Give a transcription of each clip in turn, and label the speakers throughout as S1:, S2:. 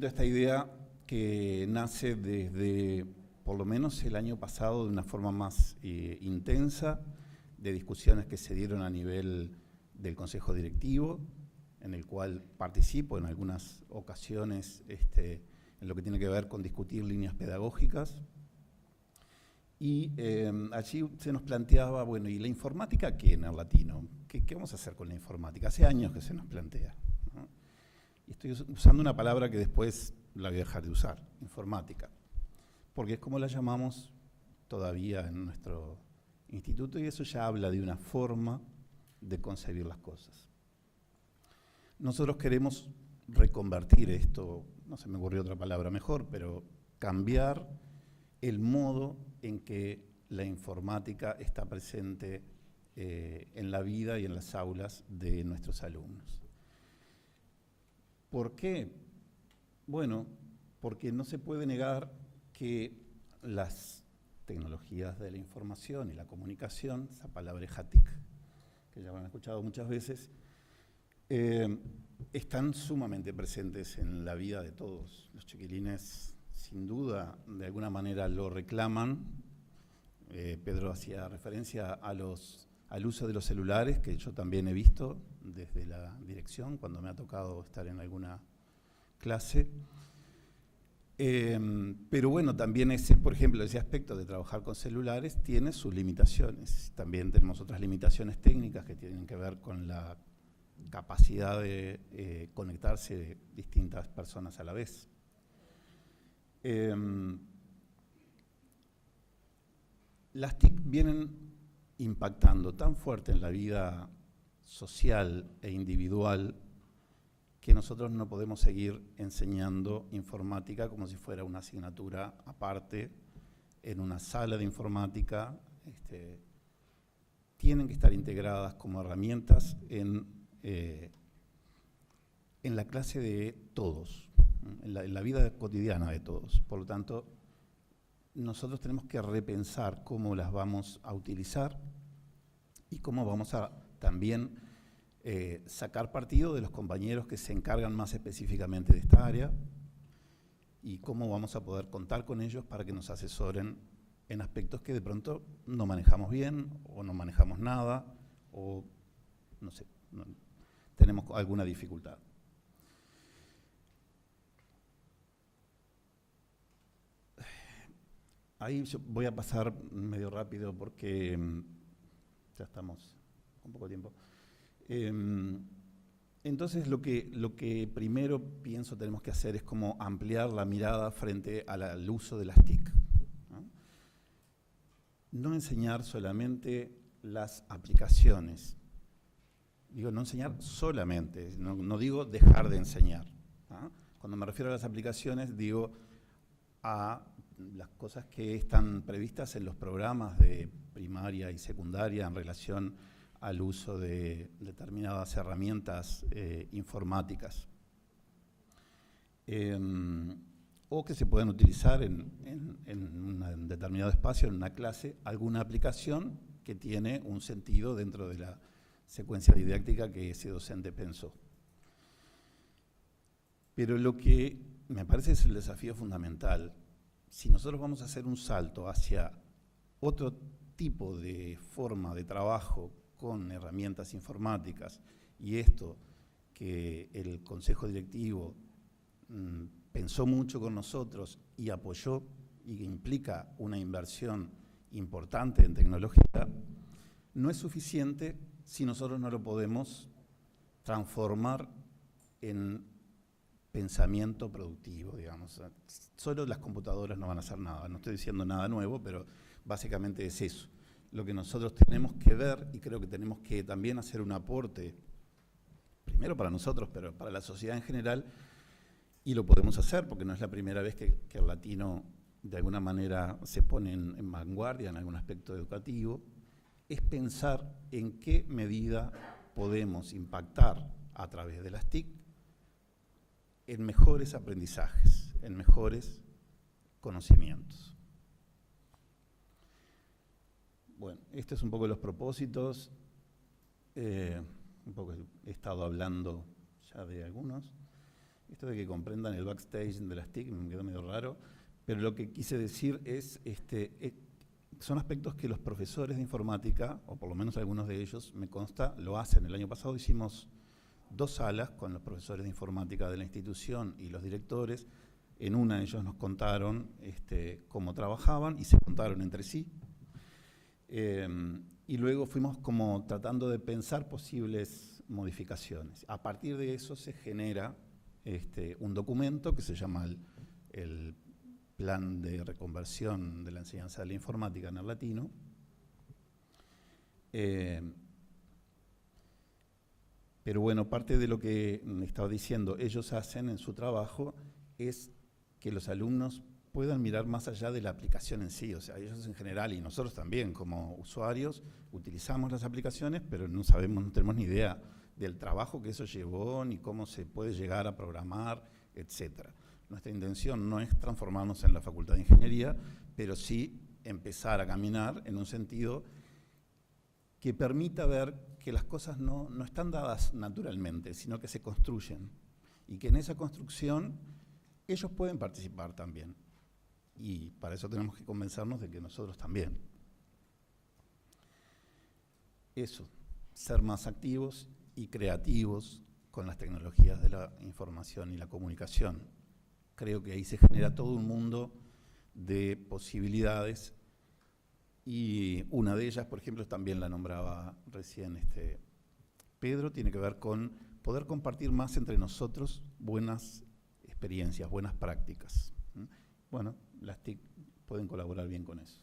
S1: poquito esta idea que nace desde, por lo menos el año pasado, de una forma más intensa, de discusiones que se dieron a nivel del Consejo Directivo, en el cual participo en algunas ocasiones en lo que tiene que ver con discutir líneas pedagógicas. Y allí se nos planteaba, bueno, ¿y la informática qué en el latino? ¿Qué vamos a hacer con la informática? Hace años que se nos plantea, ¿no? Y estoy usando una palabra que después la voy a dejar de usar, informática, porque es como la llamamos todavía en nuestro instituto, y eso ya habla de una forma de concebir las cosas. Nosotros queremos reconvertir esto, no se me ocurrió otra palabra mejor, pero cambiar el modo en que la informática está presente en la vida y en las aulas de nuestros alumnos. ¿Por qué? Bueno, porque no se puede negar que las tecnologías de la información y la comunicación, esa palabreja TIC, que ya habrán escuchado muchas veces, están sumamente presentes en la vida de todos. Los chiquilines, sin duda, de alguna manera lo reclaman. Pedro hacía referencia al uso de los celulares, que yo también he visto desde la dirección, cuando me ha tocado estar en alguna clase. Pero bueno, también por ejemplo, ese aspecto de trabajar con celulares tiene sus limitaciones. También tenemos otras limitaciones técnicas que tienen que ver con la capacidad de conectarse distintas personas a la vez. Las TIC vienen impactando tan fuerte en la vida social e individual que nosotros no podemos seguir enseñando informática como si fuera una asignatura aparte en una sala de informática. Tienen que estar integradas como herramientas en la clase de todos, en la vida cotidiana de todos. Por lo tanto, nosotros tenemos que repensar cómo las vamos a utilizar y cómo vamos a también sacar partido de los compañeros que se encargan más específicamente de esta área y cómo vamos a poder contar con ellos para que nos asesoren en aspectos que de pronto no manejamos bien o no manejamos nada o no sé, tenemos alguna dificultad. Ahí yo voy a pasar medio rápido porque ya estamos con poco tiempo. Entonces lo que primero pienso tenemos que hacer es como ampliar la mirada frente al uso de las TIC, ¿no? No enseñar solamente las aplicaciones. Digo, no enseñar solamente, no digo dejar de enseñar, ¿no? Cuando me refiero a las aplicaciones, digo a las cosas que están previstas en los programas de primaria y secundaria en relación al uso de determinadas herramientas informáticas, o que se pueden utilizar en un determinado espacio, en una clase, alguna aplicación que tiene un sentido dentro de la secuencia didáctica que ese docente pensó. Pero lo que me parece es el desafío fundamental. Si nosotros vamos a hacer un salto hacia otro tipo de forma de trabajo con herramientas informáticas, y esto que el Consejo Directivo pensó mucho con nosotros y apoyó, y que implica una inversión importante en tecnología, no es suficiente si nosotros no lo podemos transformar en pensamiento productivo, digamos. Solo las computadoras no van a hacer nada. No estoy diciendo nada nuevo, pero básicamente es eso. Lo que nosotros tenemos que ver, y creo que tenemos que también hacer un aporte, primero para nosotros, pero para la sociedad en general, y lo podemos hacer porque no es la primera vez que el latino de alguna manera se pone en vanguardia en algún aspecto educativo, es pensar en qué medida podemos impactar a través de las TIC en mejores aprendizajes, en mejores conocimientos. Bueno, este es un poco los propósitos, un poco he estado hablando ya de algunos. Esto de que comprendan el backstage de las TIC me quedó medio raro, pero lo que quise decir es, son aspectos que los profesores de informática, o por lo menos algunos de ellos, me consta, lo hacen. El año pasado hicimos 2 salas con los profesores de informática de la institución y los directores. En una ellos nos contaron cómo trabajaban y se contaron entre sí. Y luego fuimos como tratando de pensar posibles modificaciones. A partir de eso se genera un documento que se llama el Plan de Reconversión de la Enseñanza de la Informática en el Latino. Pero bueno, parte de lo que estaba diciendo, ellos hacen en su trabajo es que los alumnos puedan mirar más allá de la aplicación en sí. O sea, ellos en general y nosotros también como usuarios utilizamos las aplicaciones, pero no sabemos, no tenemos ni idea del trabajo que eso llevó, ni cómo se puede llegar a programar, etcétera. Nuestra intención no es transformarnos en la Facultad de Ingeniería, pero sí empezar a caminar en un sentido que permita ver que las cosas no están dadas naturalmente, sino que se construyen. Y que en esa construcción ellos pueden participar también. Y para eso tenemos que convencernos de que nosotros también. Eso, ser más activos y creativos con las tecnologías de la información y la comunicación. Creo que ahí se genera todo un mundo de posibilidades y una de ellas, por ejemplo, también la nombraba recién Pedro, tiene que ver con poder compartir más entre nosotros buenas experiencias, buenas prácticas. Bueno, las TIC pueden colaborar bien con eso.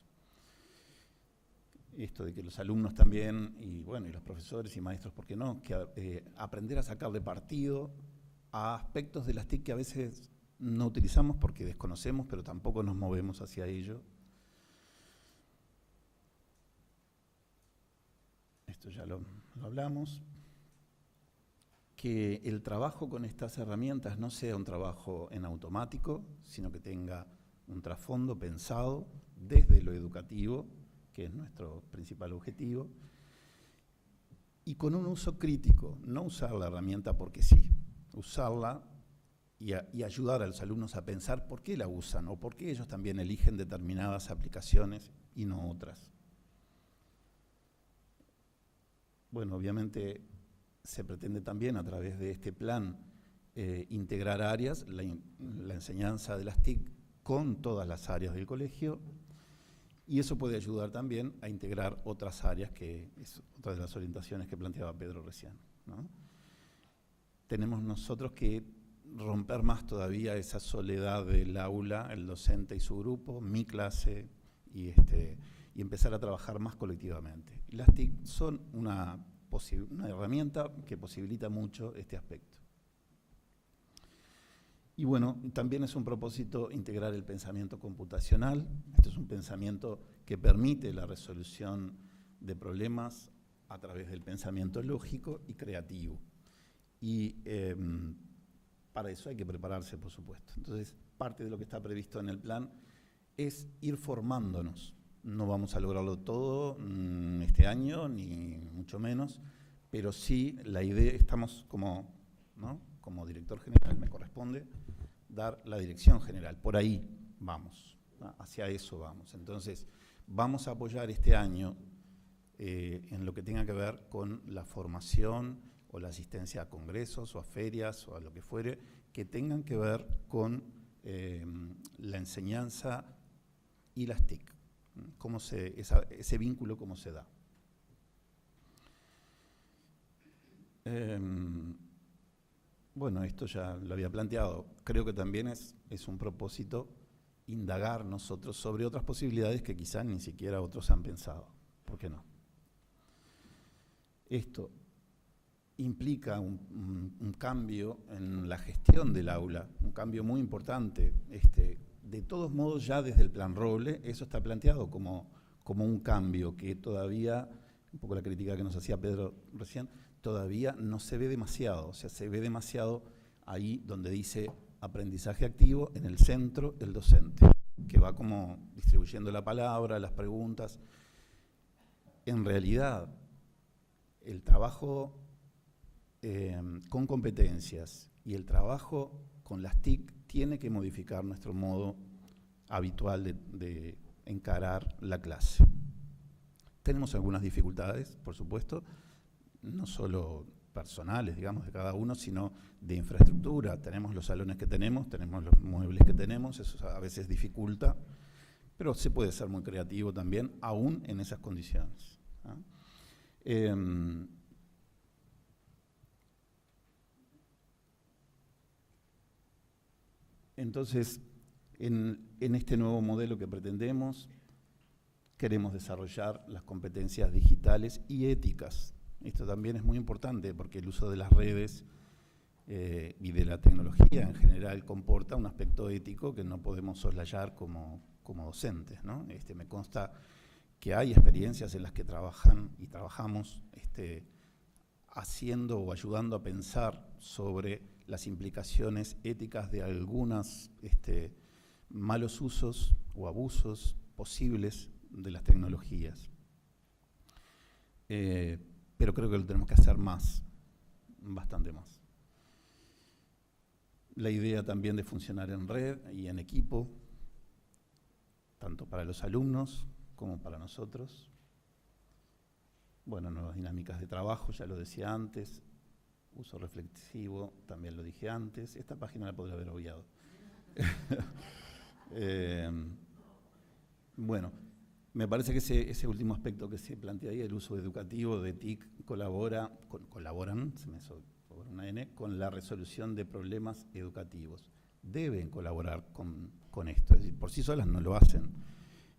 S1: Esto de que los alumnos también, y bueno, y los profesores y maestros, ¿por qué no? Que aprender a sacarle partido a aspectos de las TIC que a veces no utilizamos porque desconocemos, pero tampoco nos movemos hacia ello. Esto ya lo hablamos. Que el trabajo con estas herramientas no sea un trabajo en automático, sino que tenga un trasfondo pensado desde lo educativo, que es nuestro principal objetivo, y con un uso crítico, no usar la herramienta porque sí, usarla y ayudar a los alumnos a pensar por qué la usan o por qué ellos también eligen determinadas aplicaciones y no otras. Bueno, obviamente se pretende también a través de este plan integrar áreas, la enseñanza de las TIC con todas las áreas del colegio, y eso puede ayudar también a integrar otras áreas, que es otra de las orientaciones que planteaba Pedro recién, ¿no? Tenemos nosotros que romper más todavía esa soledad del aula, el docente y su grupo, mi clase, y empezar a trabajar más colectivamente. Las TIC son una herramienta que posibilita mucho este aspecto. Y bueno, también es un propósito integrar el pensamiento computacional. Este es un pensamiento que permite la resolución de problemas a través del pensamiento lógico y creativo. Y para eso hay que prepararse, por supuesto. Entonces, parte de lo que está previsto en el plan es ir formándonos. No vamos a lograrlo todo este año, ni mucho menos, pero sí la idea, estamos como, ¿no? Como director general me corresponde dar la dirección general, por ahí vamos, ¿no? Hacia eso vamos. Entonces, vamos a apoyar este año en lo que tenga que ver con la formación o la asistencia a congresos o a ferias o a lo que fuere, que tengan que ver con la enseñanza y las TIC, cómo ese vínculo cómo se da. Bueno, esto ya lo había planteado. Creo que también es un propósito indagar nosotros sobre otras posibilidades que quizás ni siquiera otros han pensado. ¿Por qué no? Esto implica un cambio en la gestión del aula, un cambio muy importante. De todos modos, ya desde el Plan Roble, eso está planteado como un cambio que todavía, un poco la crítica que nos hacía Pedro recién, todavía no se ve demasiado. O sea, se ve demasiado ahí donde dice aprendizaje activo, en el centro el docente, que va como distribuyendo la palabra, las preguntas. En realidad, el trabajo con competencias y el trabajo con las TIC tiene que modificar nuestro modo habitual de encarar la clase. Tenemos algunas dificultades, por supuesto, no solo personales, digamos, de cada uno, sino de infraestructura. Tenemos los salones que tenemos los muebles que tenemos, eso a veces dificulta, pero se puede ser muy creativo también, aún en esas condiciones, ¿no? Entonces, en este nuevo modelo que pretendemos, queremos desarrollar las competencias digitales y éticas. Esto también es muy importante porque el uso de las redes y de la tecnología en general comporta un aspecto ético que no podemos soslayar como docentes, ¿no? Me consta que hay experiencias en las que trabajamos haciendo o ayudando a pensar sobre las implicaciones éticas de algunos malos usos o abusos posibles de las tecnologías. Pero creo que lo tenemos que hacer más, bastante más. La idea también de funcionar en red y en equipo, tanto para los alumnos como para nosotros. Bueno, nuevas dinámicas de trabajo, ya lo decía antes. Uso reflexivo, también lo dije antes. Esta página la podría haber obviado. Bueno, me parece que ese último aspecto que se plantea ahí, el uso educativo de TIC, colaboran, se me hizo una N, con la resolución de problemas educativos. Deben colaborar con esto, es decir, por sí solas no lo hacen.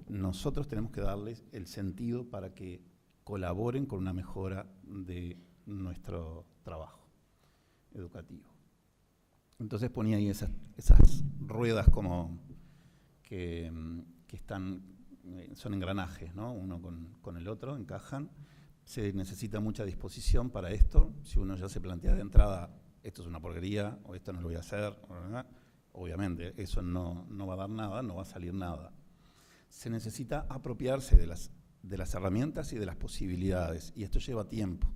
S1: Nosotros tenemos que darles el sentido para que colaboren con una mejora de nuestro trabajo educativo. Entonces ponía ahí esas ruedas como que son engranajes, ¿no? Uno con el otro, encajan. Se necesita mucha disposición para esto. Si uno ya se plantea de entrada, esto es una porquería, o esto no lo voy a hacer, obviamente eso no va a dar nada, no va a salir nada. Se necesita apropiarse de las herramientas y de las posibilidades, y esto lleva tiempo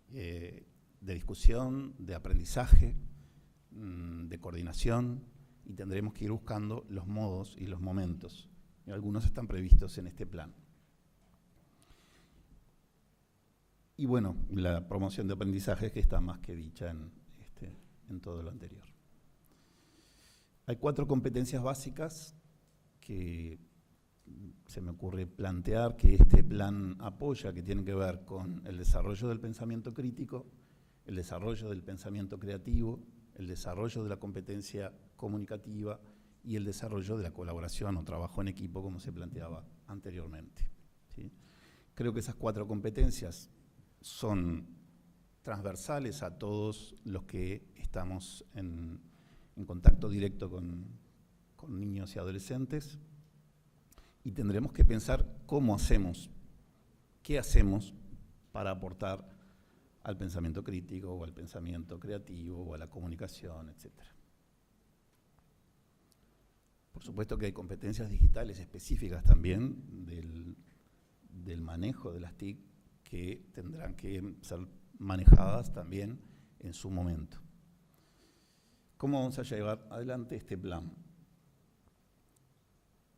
S1: de discusión, de aprendizaje, de coordinación, y tendremos que ir buscando los modos y los momentos. Y algunos están previstos en este plan. Y bueno, la promoción de aprendizajes que está más que dicha en todo lo anterior. Hay 4 competencias básicas que se me ocurre plantear que este plan apoya, que tienen que ver con el desarrollo del pensamiento crítico, el desarrollo del pensamiento creativo, el desarrollo de la competencia comunicativa y el desarrollo de la colaboración o trabajo en equipo, como se planteaba anteriormente, ¿sí? Creo que esas 4 competencias son transversales a todos los que estamos en contacto directo con niños y adolescentes, y tendremos que pensar qué hacemos para aportar al pensamiento crítico o al pensamiento creativo o a la comunicación, etc. Por supuesto que hay competencias digitales específicas también del manejo de las TIC que tendrán que ser manejadas también en su momento. ¿Cómo vamos a llevar adelante este plan?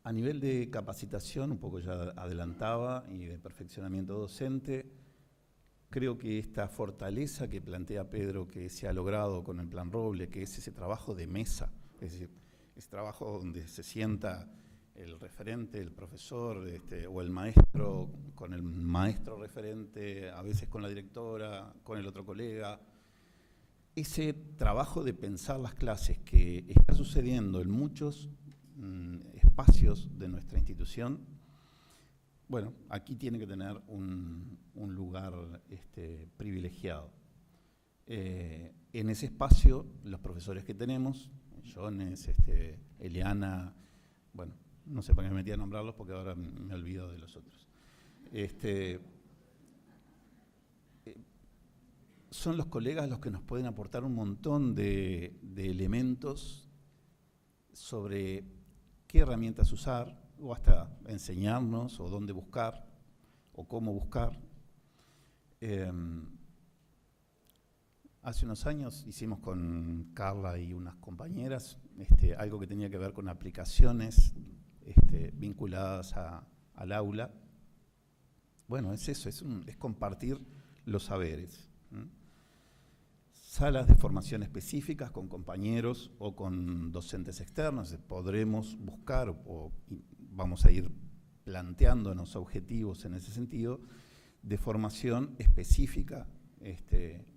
S1: A nivel de capacitación, un poco ya adelantaba, y de perfeccionamiento docente, creo que esta fortaleza que plantea Pedro que se ha logrado con el Plan Roble, que es ese trabajo de mesa, es decir, ese trabajo donde se sienta el referente, el profesor o el maestro con el maestro referente, a veces con la directora, con el otro colega. Ese trabajo de pensar las clases que está sucediendo en muchos espacios de nuestra institución, bueno, aquí tiene que tener un lugar privilegiado. En ese espacio, los profesores que tenemos, Jones, Eliana, bueno, no sé para qué me metí a nombrarlos porque ahora me olvido de los otros. Son los colegas los que nos pueden aportar un montón de elementos sobre qué herramientas usar, o hasta enseñarnos, o dónde buscar, o cómo buscar. Hace unos años hicimos con Carla y unas compañeras algo que tenía que ver con aplicaciones vinculadas al aula. Bueno, es eso, es compartir los saberes. Salas de formación específicas con compañeros o con docentes externos. Podremos buscar o vamos a ir planteándonos objetivos en ese sentido de formación específica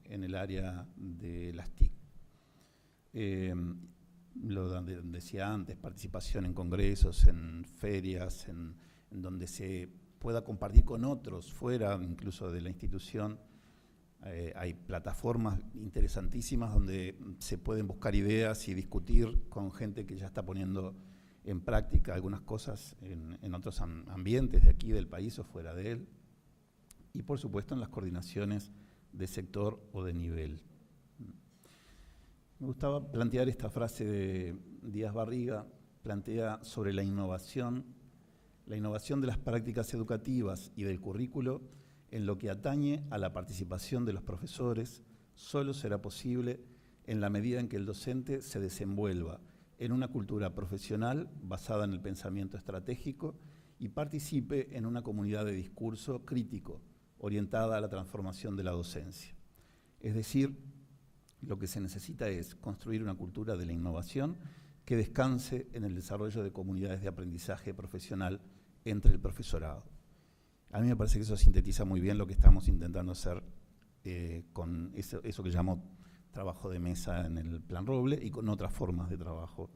S1: en el área de las TIC. Lo decía antes, participación en congresos, en ferias, en donde se pueda compartir con otros, fuera incluso de la institución. Hay plataformas interesantísimas donde se pueden buscar ideas y discutir con gente que ya está poniendo en práctica algunas cosas en otros ambientes de aquí, del país o fuera de él. Y por supuesto en las coordinaciones de sector o de nivel. Me gustaba plantear esta frase de Díaz Barriga, plantea sobre la innovación de las prácticas educativas y del currículo en lo que atañe a la participación de los profesores, solo será posible en la medida en que el docente se desenvuelva en una cultura profesional basada en el pensamiento estratégico y participe en una comunidad de discurso crítico, orientada a la transformación de la docencia. Es decir, lo que se necesita es construir una cultura de la innovación que descanse en el desarrollo de comunidades de aprendizaje profesional entre el profesorado. A mí me parece que eso sintetiza muy bien lo que estamos intentando hacer con eso que llamo trabajo de mesa en el Plan Roble y con otras formas de trabajo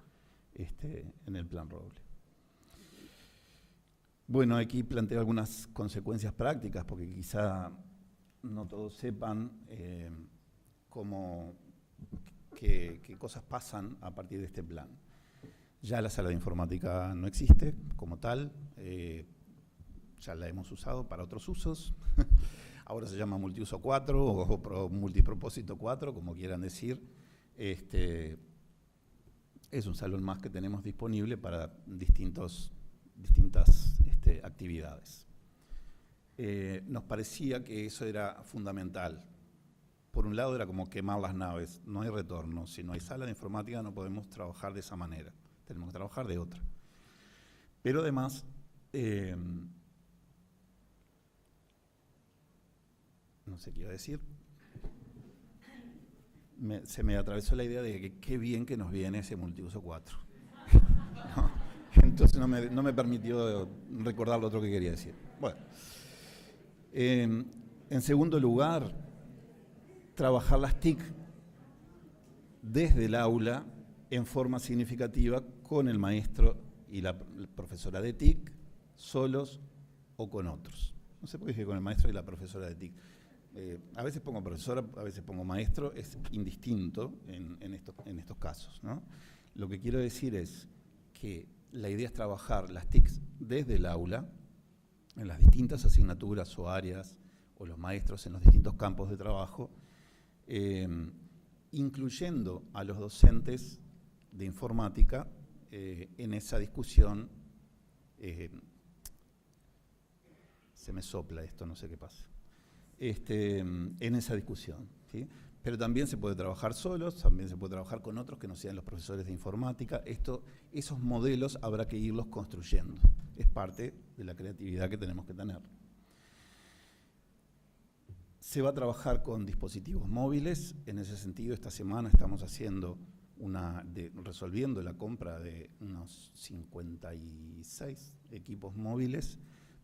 S1: en el Plan Roble. Bueno, aquí planteo algunas consecuencias prácticas, porque quizá no todos sepan qué cosas pasan a partir de este plan. Ya la sala de informática no existe como tal, ya la hemos usado para otros usos. Ahora se llama multiuso 4 o multipropósito 4, como quieran decir. Es un salón más que tenemos disponible para distintas actividades. Nos parecía que eso era fundamental. Por un lado era como quemar las naves, no hay retorno. Si no hay sala de informática no podemos trabajar de esa manera, tenemos que trabajar de otra. Pero además, no sé qué iba a decir, se me atravesó la idea de que qué bien que nos viene ese multiuso 4. ¿No? Entonces no me permitió recordar lo otro que quería decir. Bueno, en segundo lugar, trabajar las TIC desde el aula en forma significativa con el maestro y la profesora de TIC, solos o con otros. No sé por qué dije con el maestro y la profesora de TIC. A veces pongo profesora, a veces pongo maestro, es indistinto en estos casos, ¿no? Lo que quiero decir es que la idea es trabajar las TICs desde el aula, en las distintas asignaturas o áreas, o los maestros en los distintos campos de trabajo, incluyendo a los docentes de informática en esa discusión. Se me sopla esto, no sé qué pasa. En esa discusión, ¿sí? Pero también se puede trabajar solos, también se puede trabajar con otros que no sean los profesores de informática. Esos modelos habrá que irlos construyendo. Es parte de la creatividad que tenemos que tener. Se va a trabajar con dispositivos móviles. En ese sentido, esta semana estamos resolviendo la compra de unos 56 equipos móviles.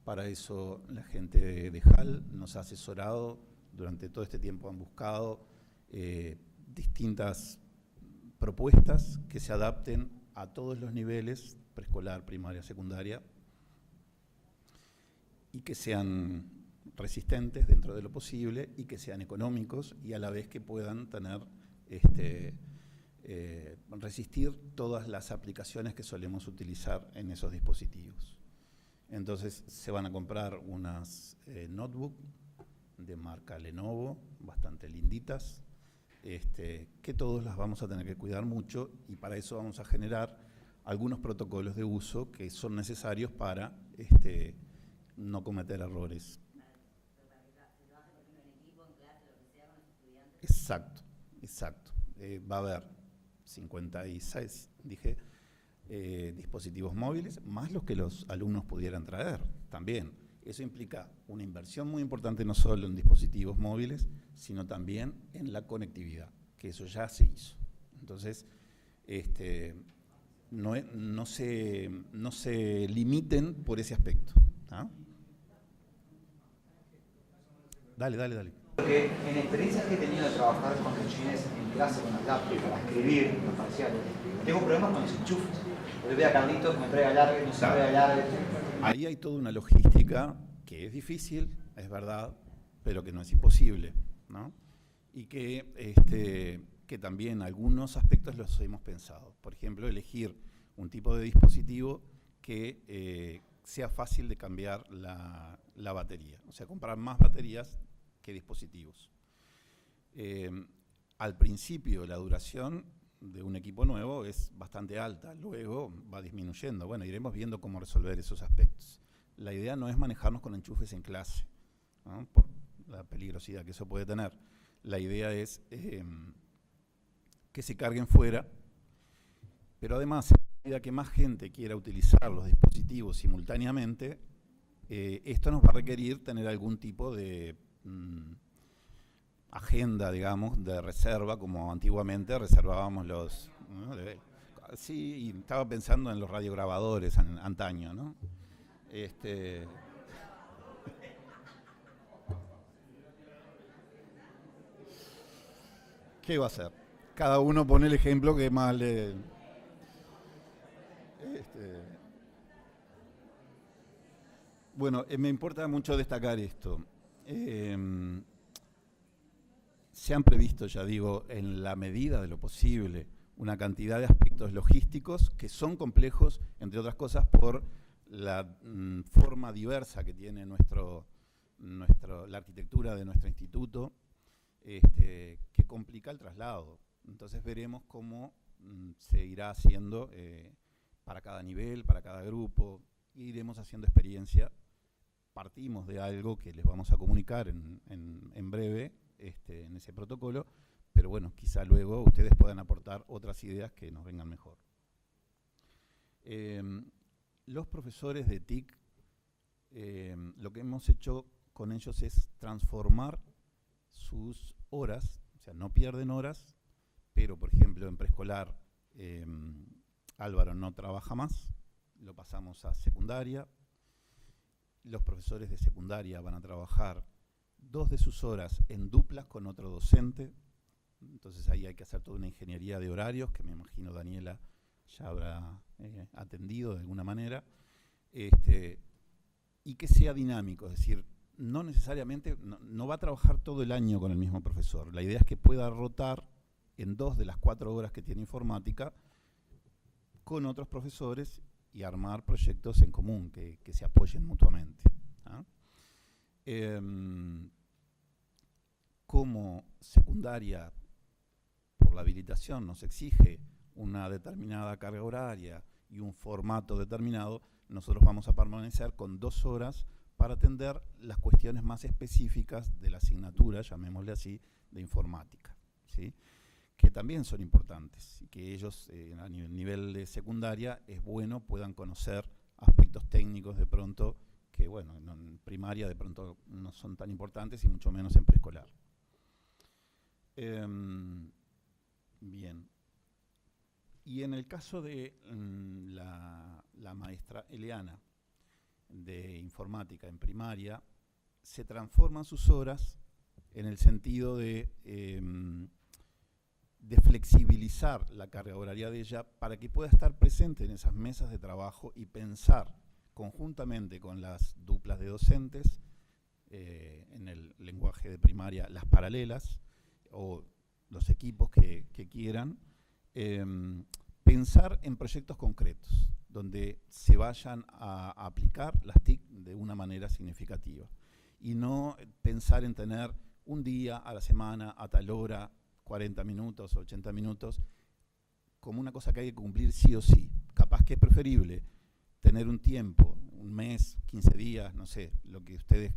S1: Para eso la gente de HAL nos ha asesorado. Durante todo este tiempo han buscado distintas propuestas que se adapten a todos los niveles, preescolar, primaria, secundaria, y que sean resistentes dentro de lo posible y que sean económicos y a la vez que puedan tener resistir todas las aplicaciones que solemos utilizar en esos dispositivos. Entonces se van a comprar unas notebook de marca Lenovo, bastante linditas, que todos las vamos a tener que cuidar mucho, y para eso vamos a generar algunos protocolos de uso que son necesarios para no cometer errores. Exacto, Exacto. Va a haber 56, dije, dispositivos móviles, más los que los alumnos pudieran traer también. Eso implica una inversión muy importante no solo en dispositivos móviles, sino también en la conectividad, que eso ya se hizo. Entonces, no se limiten por ese aspecto. ¿Ah? Dale.
S2: Porque en experiencias que he tenido de trabajar con los chines en clase con las laptops para escribir los parciales, tengo problemas con los enchufes. Le voy a Carlitos que me traiga alargue, no se me traiga alargue.
S1: Ahí hay toda una logística que es difícil, es verdad, pero que no es imposible, ¿no? Y que también algunos aspectos los hemos pensado. Por ejemplo, elegir un tipo de dispositivo que sea fácil de cambiar la batería. O sea, comprar más baterías que dispositivos. Al principio la duración de un equipo nuevo es bastante alta, luego va disminuyendo. Bueno, iremos viendo cómo resolver esos aspectos. La idea no es manejarnos con enchufes en clase, ¿no? Por la peligrosidad que eso puede tener. La idea es que se carguen fuera, pero además, a medida que más gente quiera utilizar los dispositivos simultáneamente, esto nos va a requerir tener algún tipo de agenda, digamos, de reserva, como antiguamente reservábamos los... ¿no? Sí, y estaba pensando en los radiograbadores antaño, ¿no? ¿Qué va a hacer? Cada uno pone el ejemplo que más le... Bueno, me importa mucho destacar esto. Se han previsto, ya digo, en la medida de lo posible, una cantidad de aspectos logísticos que son complejos, entre otras cosas, por la forma diversa que tiene la arquitectura de nuestro instituto, que complica el traslado. Entonces veremos cómo se irá haciendo para cada nivel, para cada grupo, e iremos haciendo experiencia. Partimos de algo que les vamos a comunicar en breve, en ese protocolo, pero bueno, quizá luego ustedes puedan aportar otras ideas que nos vengan mejor. Los profesores de TIC, lo que hemos hecho con ellos es transformar sus horas, o sea, no pierden horas, pero por ejemplo en preescolar Álvaro no trabaja más, lo pasamos a secundaria. Los profesores de secundaria van a trabajar 2 de sus horas en duplas con otro docente. Entonces ahí hay que hacer toda una ingeniería de horarios, que me imagino Daniela ya habrá atendido de alguna manera. Y que sea dinámico, es decir, no necesariamente, no va a trabajar todo el año con el mismo profesor. La idea es que pueda rotar en 2 de las 4 horas que tiene informática con otros profesores y armar proyectos en común que se apoyen mutuamente. ¿Ah? Como secundaria, por la habilitación, nos exige una determinada carga horaria y un formato determinado, nosotros vamos a permanecer con 2 horas para atender las cuestiones más específicas de la asignatura, llamémosle así, de informática, ¿sí? Que también son importantes y que ellos a nivel de secundaria es bueno puedan conocer aspectos técnicos de pronto que, bueno, en primaria de pronto no son tan importantes y mucho menos en preescolar. Bien. Y en el caso de la maestra Eliana de informática en primaria, se transforman sus horas en el sentido de flexibilizar la carga horaria de ella para que pueda estar presente en esas mesas de trabajo y pensar conjuntamente con las duplas de docentes, en el lenguaje de primaria, las paralelas o los equipos que quieran, pensar en proyectos concretos donde se vayan a aplicar las TIC de una manera significativa y no pensar en tener un día a la semana, a tal hora, 40 minutos, 80 minutos, como una cosa que hay que cumplir sí o sí. Capaz que es preferible tener un tiempo, un mes, 15 días, no sé, lo que ustedes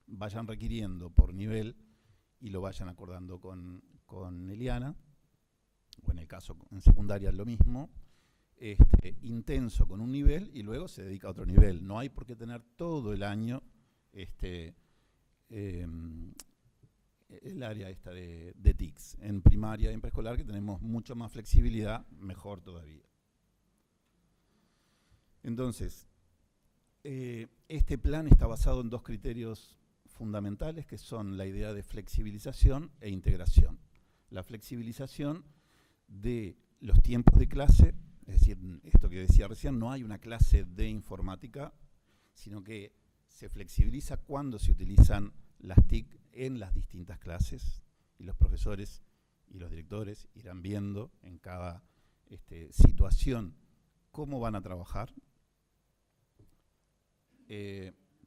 S1: vayan requiriendo por nivel y lo vayan acordando con con Eliana, o en el caso en secundaria lo mismo, intenso con un nivel y luego se dedica a otro nivel. No hay por qué tener todo el año el área esta de TICS. En primaria y en preescolar, que tenemos mucho más flexibilidad, mejor todavía. Entonces, este plan está basado en dos criterios fundamentales, que son la idea de flexibilización e integración. La flexibilización de los tiempos de clase, es decir, esto que decía recién, no hay una clase de informática, sino que se flexibiliza cuando se utilizan las TIC en las distintas clases, y los profesores y los directores irán viendo en cada situación cómo van a trabajar.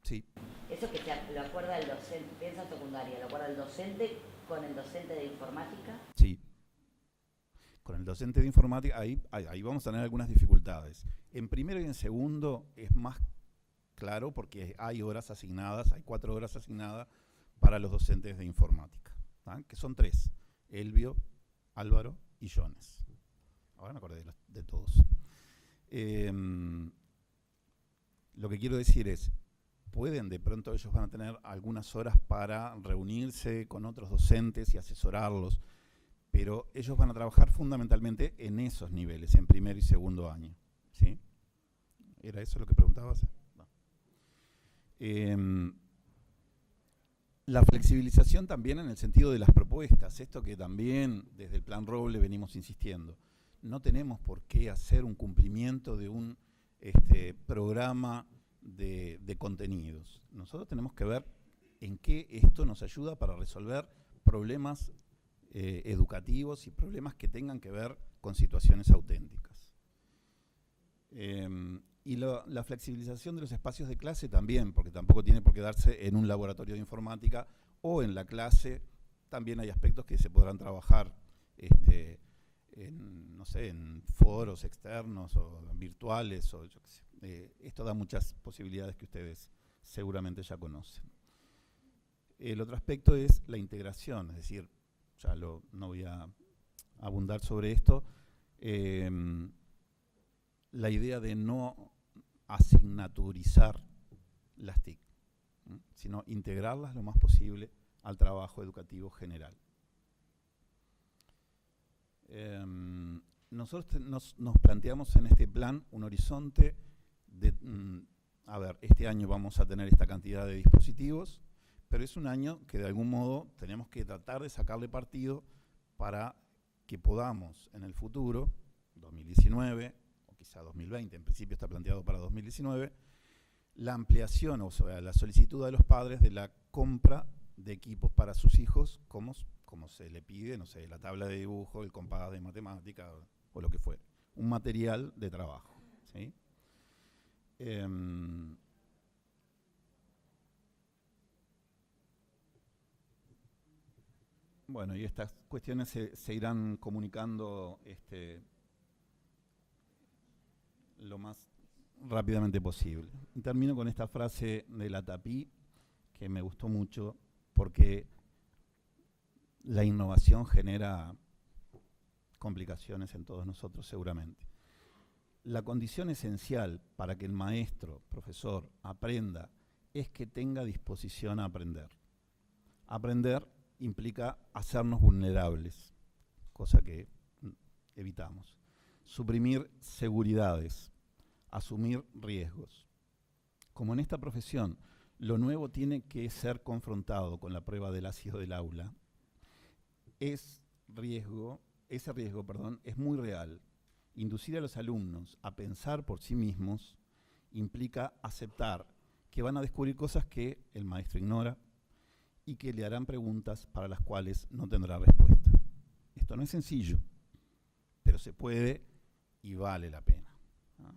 S1: Sí.
S3: Eso que lo acuerda el docente, piensa en secundaria, ¿lo acuerda el docente con el docente de informática?
S1: Sí. Con el docente de informática, ahí vamos a tener algunas dificultades. En primero y en segundo es más claro porque hay horas asignadas, hay 4 horas asignadas para los docentes de informática, ¿tá? Que son 3, Elvio, Álvaro y Jones. Ahora me acordé de todos. Lo que quiero decir es, de pronto ellos van a tener algunas horas para reunirse con otros docentes y asesorarlos, pero ellos van a trabajar fundamentalmente en esos niveles, en primer y segundo año. ¿Sí? ¿Era eso lo que preguntabas? No. La flexibilización también en el sentido de las propuestas, esto que también desde el Plan Roble venimos insistiendo. No tenemos por qué hacer un cumplimiento de un programa de contenidos. Nosotros tenemos que ver en qué esto nos ayuda para resolver problemas educativos y problemas que tengan que ver con situaciones auténticas. Y la flexibilización de los espacios de clase también, porque tampoco tiene por qué darse en un laboratorio de informática o en la clase. También hay aspectos que se podrán trabajar no sé, en foros externos o virtuales, o yo qué sé. Esto da muchas posibilidades que ustedes seguramente ya conocen. El otro aspecto es la integración, es decir, no voy a abundar sobre esto, la idea de no asignaturizar las TIC, sino integrarlas lo más posible al trabajo educativo general. Nosotros nos planteamos en este plan un horizonte de, este año vamos a tener esta cantidad de dispositivos, pero es un año que de algún modo tenemos que tratar de sacarle partido para que podamos en el futuro, 2019 o quizá 2020, en principio está planteado para 2019, la ampliación, o sea, la solicitud de los padres de la compra de equipos para sus hijos, como se le pide, no sé, la tabla de dibujo, el compás de matemática o lo que fuera. Un material de trabajo, ¿sí? Bueno, y estas cuestiones se irán comunicando lo más rápidamente posible. Y termino con esta frase de la Tapí, que me gustó mucho, porque la innovación genera complicaciones en todos nosotros seguramente. La condición esencial para que el maestro, profesor, aprenda es que tenga disposición a aprender. Aprender implica hacernos vulnerables, cosa que evitamos. Suprimir seguridades, asumir riesgos. Como en esta profesión, lo nuevo tiene que ser confrontado con la prueba del ácido del aula, ese riesgo, es muy real. Inducir a los alumnos a pensar por sí mismos implica aceptar que van a descubrir cosas que el maestro ignora y que le harán preguntas para las cuales no tendrá respuesta. Esto no es sencillo, pero se puede y vale la pena, ¿no?